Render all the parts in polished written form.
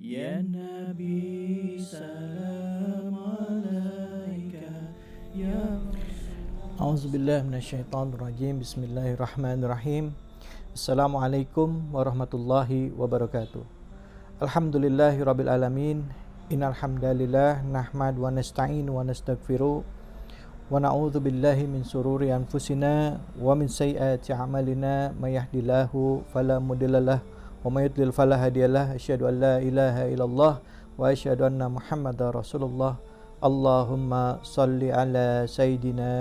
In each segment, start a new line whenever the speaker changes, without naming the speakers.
Ya Nabi salam alaika ya A'udzubillahi minasyaitonirrajim. Bismillahirrahmanirrahim. Assalamualaikum warahmatullahi wabarakatuh. Alhamdulillahirabbil alamin. Innal hamdalillah nahmadu wa nasta'inu wa nastaghfiru wa na'udzu billahi min sururi anfusina wa min sayyiati a'malina may yahdihillahu fala mudhillalah wa may yudlil fala hadiyalah. Asyhadu an la ilaha illallah wa asyhadu anna Muhammadar Rasulullah. Allahumma salli ala Sayyidina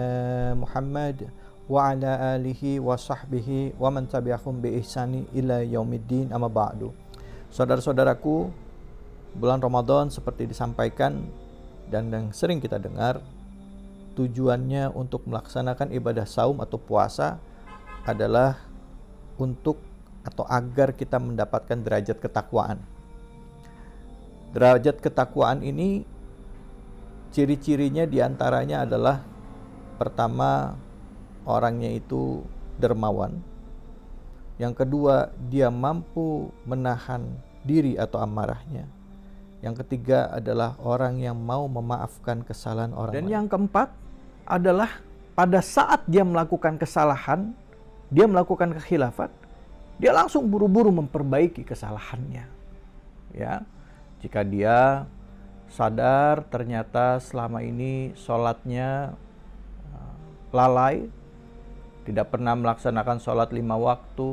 Muhammad wa ala alihi wa sahbihi wa man tabi'ahum bi ihsani ila yaumiddin, amma ba'du. Saudara-saudaraku, bulan Ramadan seperti disampaikan dan yang sering kita dengar, tujuannya untuk melaksanakan ibadah saum atau puasa adalah untuk atau agar kita mendapatkan derajat ketakwaan. Derajat ketakwaan ini ciri-cirinya diantaranya adalah pertama, orangnya itu dermawan. Yang kedua, dia mampu menahan diri atau amarahnya. Yang ketiga adalah orang yang mau memaafkan kesalahan orang lain. Dan yang keempat adalah pada saat dia melakukan kesalahan, dia melakukan kekhilafan, dia langsung buru-buru memperbaiki kesalahannya. Ya, jika dia sadar ternyata selama ini sholatnya lalai, tidak pernah melaksanakan sholat 5 waktu,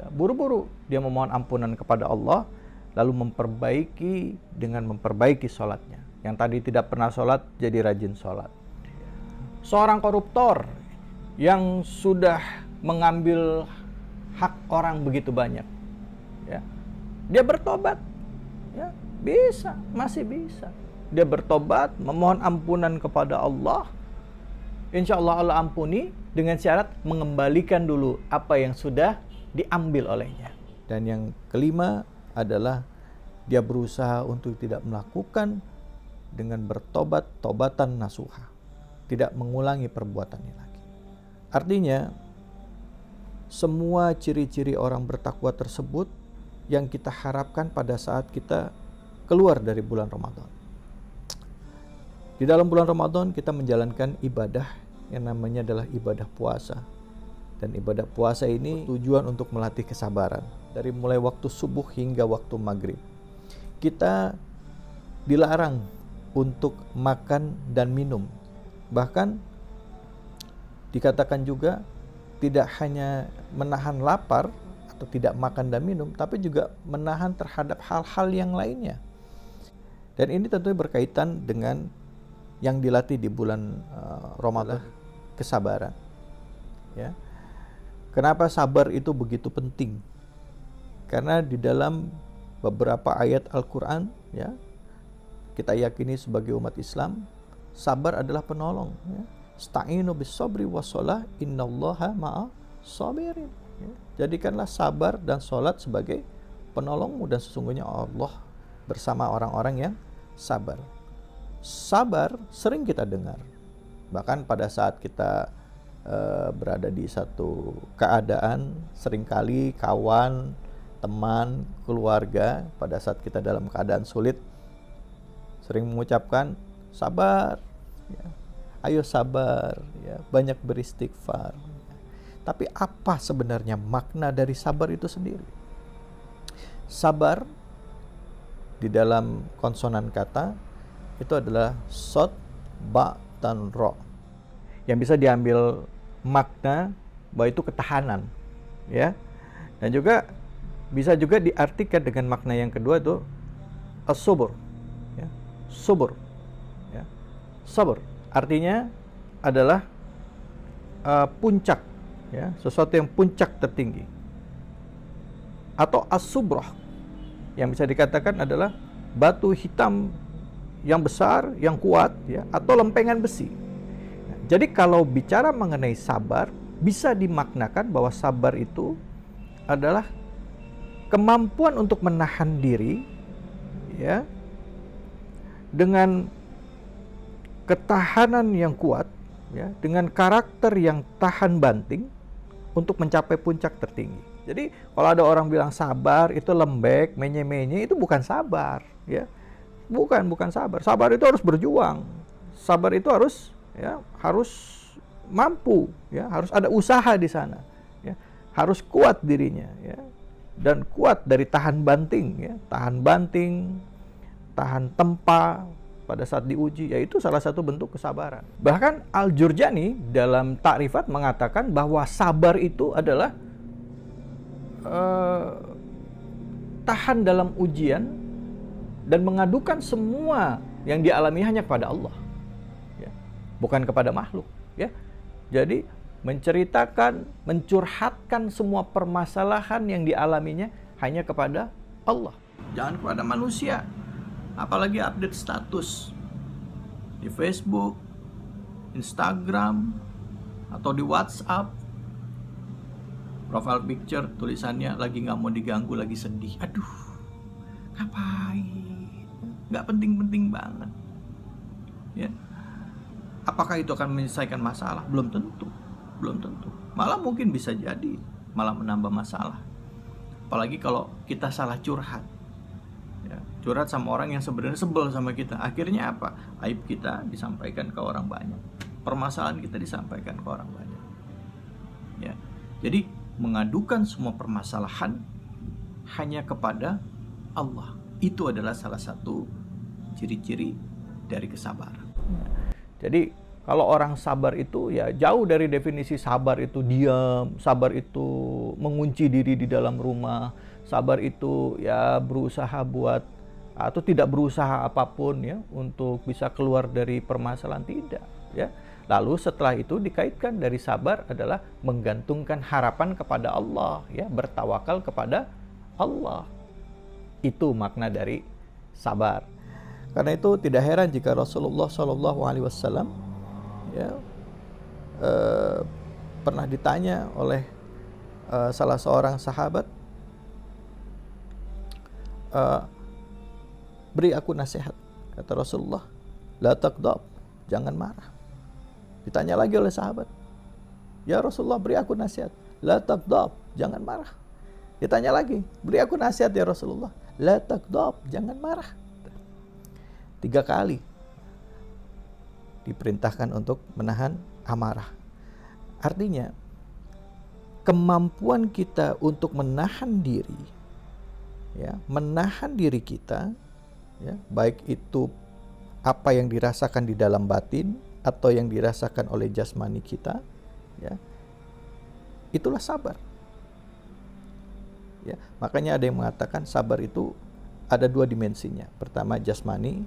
ya, buru-buru dia memohon ampunan kepada Allah, lalu memperbaiki dengan memperbaiki sholatnya. Yang tadi tidak pernah sholat jadi rajin sholat. Seorang koruptor yang sudah mengambil hak orang begitu banyak, ya, dia bertobat, ya, bisa, masih bisa. Dia bertobat, memohon ampunan kepada Allah. Insya Allah Allah ampuni dengan syarat mengembalikan dulu apa yang sudah diambil olehnya. Dan yang kelima adalah dia berusaha untuk tidak melakukan dengan bertobat, tobatan nasuha, tidak mengulangi perbuatannya lagi. Artinya, semua ciri-ciri orang bertakwa tersebut yang kita harapkan pada saat kita keluar dari bulan Ramadan. Di dalam bulan Ramadan kita menjalankan ibadah yang namanya adalah ibadah puasa. Dan ibadah puasa ini tujuan untuk melatih kesabaran. Dari mulai waktu subuh hingga waktu maghrib. Kita dilarang untuk makan dan minum. Bahkan dikatakan juga tidak hanya menahan lapar atau tidak makan dan minum, tapi juga menahan terhadap hal-hal yang lainnya. Dan ini tentunya berkaitan dengan yang dilatih di bulan Ramadan, kesabaran. Ya. Kenapa sabar itu begitu penting? Karena di dalam beberapa ayat Al-Quran, ya, kita yakini sebagai umat Islam, sabar adalah penolong. Ya. Sta'inu bis-sabri was-shalah innallaha ma'as sabirin. Ya. Jadikanlah sabar dan salat sebagai penolongmu, dan sesungguhnya Allah bersama orang-orang yang sabar. Sabar sering kita dengar. Bahkan pada saat kita berada di satu keadaan, seringkali kawan, teman, keluarga, pada saat kita dalam keadaan sulit, sering mengucapkan sabar, ya. Ayo sabar, ya, banyak beristighfar. Tapi apa sebenarnya makna dari sabar itu sendiri? Sabar di dalam konsonan kata itu adalah sod, ba, dan ro, yang bisa diambil makna bahwa itu ketahanan, ya. Dan juga bisa juga diartikan dengan makna yang kedua itu as-subur, ya. Subur, ya. Sabar artinya adalah puncak, ya, sesuatu yang puncak tertinggi. Atau as-subrah, yang bisa dikatakan adalah batu hitam yang besar, yang kuat, ya, atau lempengan besi. Jadi kalau bicara mengenai sabar, bisa dimaknakan bahwa sabar itu adalah kemampuan untuk menahan diri, ya, dengan ketahanan yang kuat, ya, dengan karakter yang tahan banting untuk mencapai puncak tertinggi. Jadi kalau ada orang bilang sabar itu lembek, menye-menye, itu bukan sabar, ya. Bukan sabar. Sabar itu harus berjuang. Sabar itu harus mampu, ya, harus ada usaha di sana, ya. Harus kuat dirinya, ya. Dan kuat dari tahan banting, ya. Tahan banting, tahan tempa pada saat diuji, yaitu salah satu bentuk kesabaran. Bahkan Al-Jurjani dalam Ta'rifat mengatakan bahwa sabar itu adalah tahan dalam ujian dan mengadukan semua yang dialami hanya kepada Allah, ya, bukan kepada makhluk, ya. Jadi menceritakan, mencurhatkan semua permasalahan yang dialaminya hanya kepada Allah, jangan kepada manusia. Apalagi update status di Facebook, Instagram, atau di WhatsApp, profile picture tulisannya lagi nggak mau diganggu, lagi sedih. Aduh, ngapain? Nggak penting-penting banget, ya. Apakah itu akan menyelesaikan masalah? Belum tentu. Malah mungkin bisa jadi malah menambah masalah. Apalagi kalau kita salah curhat, ya, curhat sama orang yang sebenarnya sebel sama kita. Akhirnya apa? Aib kita disampaikan ke orang banyak, permasalahan kita disampaikan ke orang banyak, ya. Jadi mengadukan semua permasalahan hanya kepada Allah, itu adalah salah satu ciri-ciri dari kesabaran. Jadi kalau orang sabar itu ya jauh dari definisi sabar itu diam, sabar itu mengunci diri di dalam rumah, sabar itu ya berusaha buat atau tidak berusaha apapun, ya, untuk bisa keluar dari permasalahan, tidak, ya. Lalu setelah itu dikaitkan dari sabar adalah menggantungkan harapan kepada Allah, ya, bertawakal kepada Allah. Itu makna dari sabar. Karena itu tidak heran jika Rasulullah SAW, ya, pernah ditanya oleh salah seorang sahabat, beri aku nasihat. Kata Rasulullah, la taghdab, jangan marah. Ditanya lagi oleh sahabat, ya Rasulullah, beri aku nasihat. La taghdab, jangan marah. Ditanya lagi, beri aku nasihat ya Rasulullah. La taghdab, jangan marah. 3 kali diperintahkan untuk menahan amarah. Artinya kemampuan kita untuk menahan diri, ya, menahan diri kita, ya, baik itu apa yang dirasakan di dalam batin atau yang dirasakan oleh jasmani kita, ya, itulah sabar, ya. Makanya ada yang mengatakan sabar itu ada 2 dimensinya. Pertama jasmani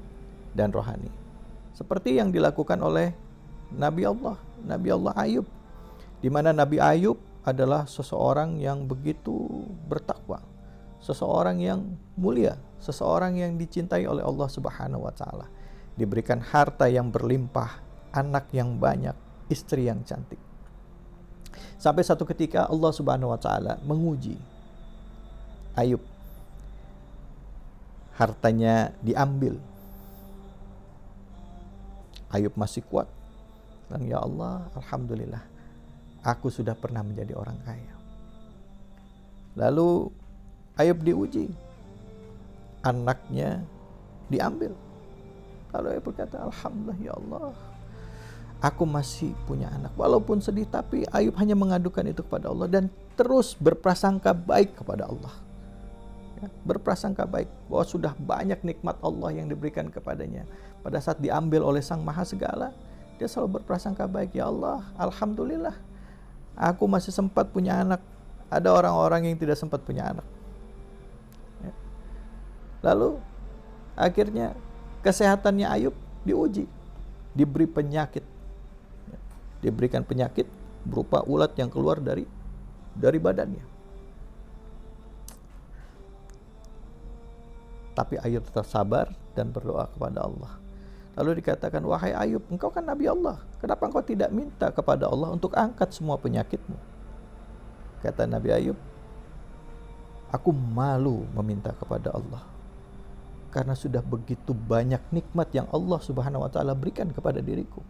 dan rohani. Seperti yang dilakukan oleh Nabi Allah Ayub, di mana Nabi Ayub adalah seseorang yang begitu bertakwa, seseorang yang mulia, seseorang yang dicintai oleh Allah Subhanahu wa taala, diberikan harta yang berlimpah, anak yang banyak, istri yang cantik. Sampai satu ketika Allah Subhanahu wa taala menguji Ayub. Hartanya diambil. Ayub masih kuat. Dan ya Allah, alhamdulillah, aku sudah pernah menjadi orang kaya. Lalu Ayub diuji. Anaknya diambil. Lalu Ayub berkata, alhamdulillah ya Allah, aku masih punya anak. Walaupun sedih, tapi Ayub hanya mengadukan itu kepada Allah dan terus berprasangka baik kepada Allah. Ya, berprasangka baik bahwa sudah banyak nikmat Allah yang diberikan kepadanya. Pada saat diambil oleh Sang Maha Segala, dia selalu berprasangka baik. Ya Allah, alhamdulillah, aku masih sempat punya anak. Ada orang-orang yang tidak sempat punya anak. Ya. Lalu akhirnya kesehatannya Ayub diuji, diberi penyakit. Ya. Diberikan penyakit berupa ulat yang keluar dari badannya. Tapi Ayub tetap sabar dan berdoa kepada Allah. Lalu dikatakan, wahai Ayub, engkau kan Nabi Allah, kenapa engkau tidak minta kepada Allah untuk angkat semua penyakitmu? Kata Nabi Ayub, aku malu meminta kepada Allah, karena sudah begitu banyak nikmat yang Allah Subhanahu wa taala berikan kepada diriku.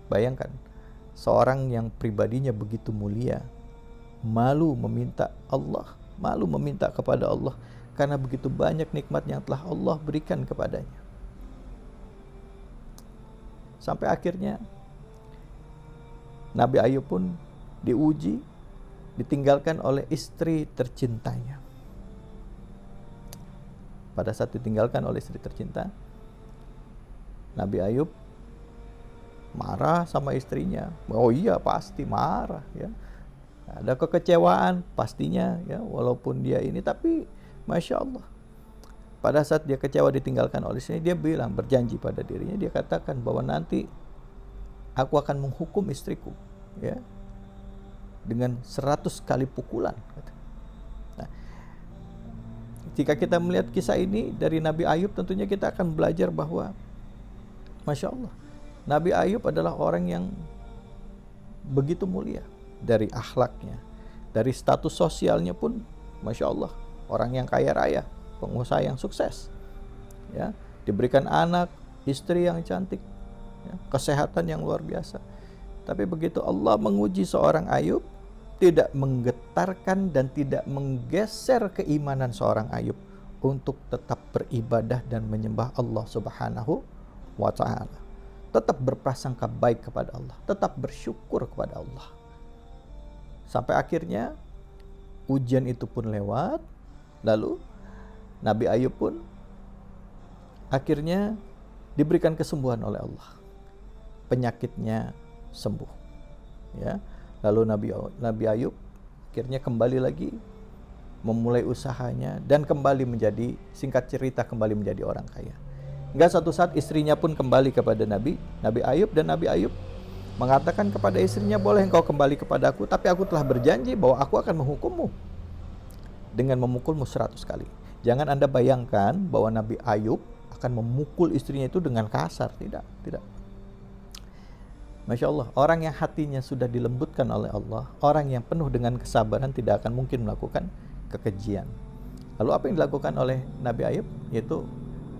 Bayangkan, seorang yang pribadinya begitu mulia, malu meminta kepada Allah karena begitu banyak nikmat yang telah Allah berikan kepadanya. Sampai akhirnya Nabi Ayub pun diuji, ditinggalkan oleh istri tercintanya. Pada saat ditinggalkan oleh istri tercinta, Nabi Ayub marah sama istrinya. Oh iya, pasti marah ya. Ada kekecewaan pastinya ya, walaupun dia ini, tapi Masya Allah, pada saat dia kecewa ditinggalkan oleh istrinya, dia bilang, berjanji pada dirinya, dia katakan bahwa nanti aku akan menghukum istriku ya dengan 100 kali pukulan. Nah, jika kita melihat kisah ini dari Nabi Ayub, tentunya kita akan belajar bahwa Masya Allah, Nabi Ayub adalah orang yang begitu mulia dari akhlaknya, dari status sosialnya pun Masya Allah, orang yang kaya raya, pengusaha yang sukses ya, diberikan anak, istri yang cantik ya, kesehatan yang luar biasa. Tapi begitu Allah menguji seorang Ayub, tidak menggetarkan dan tidak menggeser keimanan seorang Ayub untuk tetap beribadah dan menyembah Allah Subhanahu wa ta'ala. Tetap berprasangka baik kepada Allah, tetap bersyukur kepada Allah. Sampai akhirnya ujian itu pun lewat, lalu Nabi Ayub pun akhirnya diberikan kesembuhan oleh Allah. Penyakitnya sembuh ya. Lalu Nabi Ayub akhirnya kembali lagi memulai usahanya dan kembali menjadi, singkat cerita, kembali menjadi orang kaya. Hingga suatu saat istrinya pun kembali kepada Nabi Ayub, dan Nabi Ayub mengatakan kepada istrinya, boleh engkau kembali kepadaku, tapi aku telah berjanji bahwa aku akan menghukummu dengan memukulmu 100 kali. Jangan Anda bayangkan bahwa Nabi Ayub akan memukul istrinya itu dengan kasar. Tidak. Masya Allah, orang yang hatinya sudah dilembutkan oleh Allah, orang yang penuh dengan kesabaran, tidak akan mungkin melakukan kekejian. Lalu apa yang dilakukan oleh Nabi Ayub? Yaitu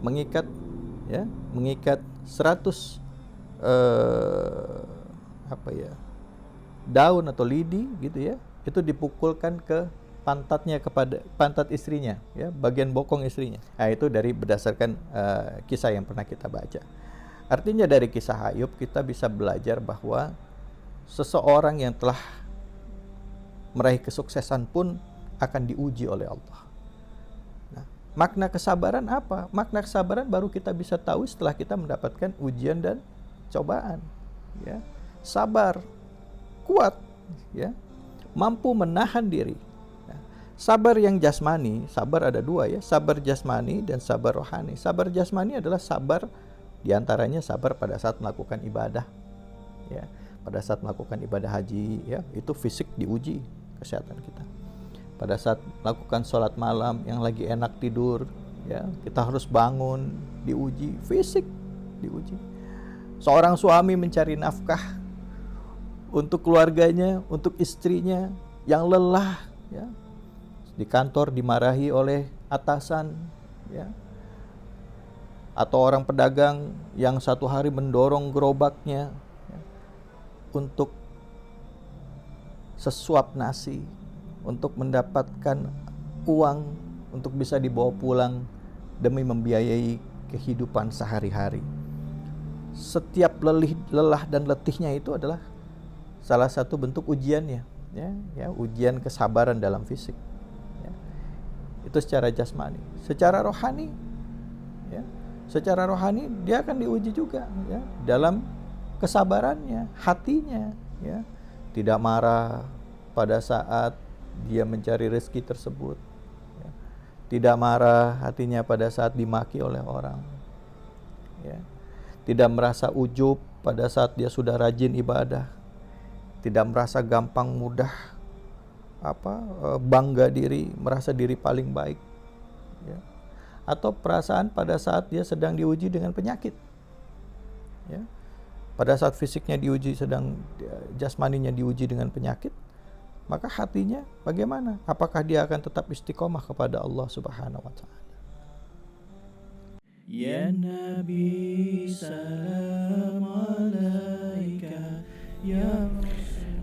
mengikat 100 daun atau lidi gitu ya, itu dipukulkan ke pantatnya, kepada pantat istrinya ya, bagian bokong istrinya. Nah, itu berdasarkan kisah yang pernah kita baca. Artinya dari kisah Ayub kita bisa belajar bahwa seseorang yang telah meraih kesuksesan pun akan diuji oleh Allah. Nah, makna kesabaran apa? Makna kesabaran baru kita bisa tahu setelah kita mendapatkan ujian dan cobaan ya. Sabar, kuat ya, mampu menahan diri. Nah, sabar yang jasmani, sabar ada dua ya, sabar jasmani dan sabar rohani. Sabar jasmani adalah sabar, diantaranya sabar pada saat melakukan ibadah ya, pada saat melakukan ibadah haji ya, itu fisik diuji kesehatan kita. Pada saat melakukan sholat malam yang lagi enak tidur ya, kita harus bangun, diuji, fisik diuji. Seorang suami mencari nafkah untuk keluarganya, untuk istrinya yang lelah ya, di kantor dimarahi oleh atasan ya, atau orang pedagang yang satu hari mendorong gerobaknya ya, untuk sesuap nasi, untuk mendapatkan uang untuk bisa dibawa pulang demi membiayai kehidupan sehari-hari. Setiap lelah dan letihnya itu adalah salah satu bentuk ujiannya ya, ujian kesabaran dalam fisik ya. Itu secara jasmani. Secara rohani ya, secara rohani dia akan diuji juga ya, dalam kesabarannya, hatinya ya, tidak marah pada saat dia mencari rezeki tersebut ya. Tidak marah hatinya pada saat dimaki oleh orang ya. Tidak merasa ujub pada saat dia sudah rajin ibadah. Tidak merasa gampang mudah bangga diri, merasa diri paling baik ya. Atau perasaan pada saat dia sedang diuji dengan penyakit ya. Pada saat fisiknya diuji, sedang jasmaninya diuji dengan penyakit, maka hatinya bagaimana? Apakah dia akan tetap istiqomah kepada Allah Subhanahu wa ta'ala? Ya Nabi salam alaika, ya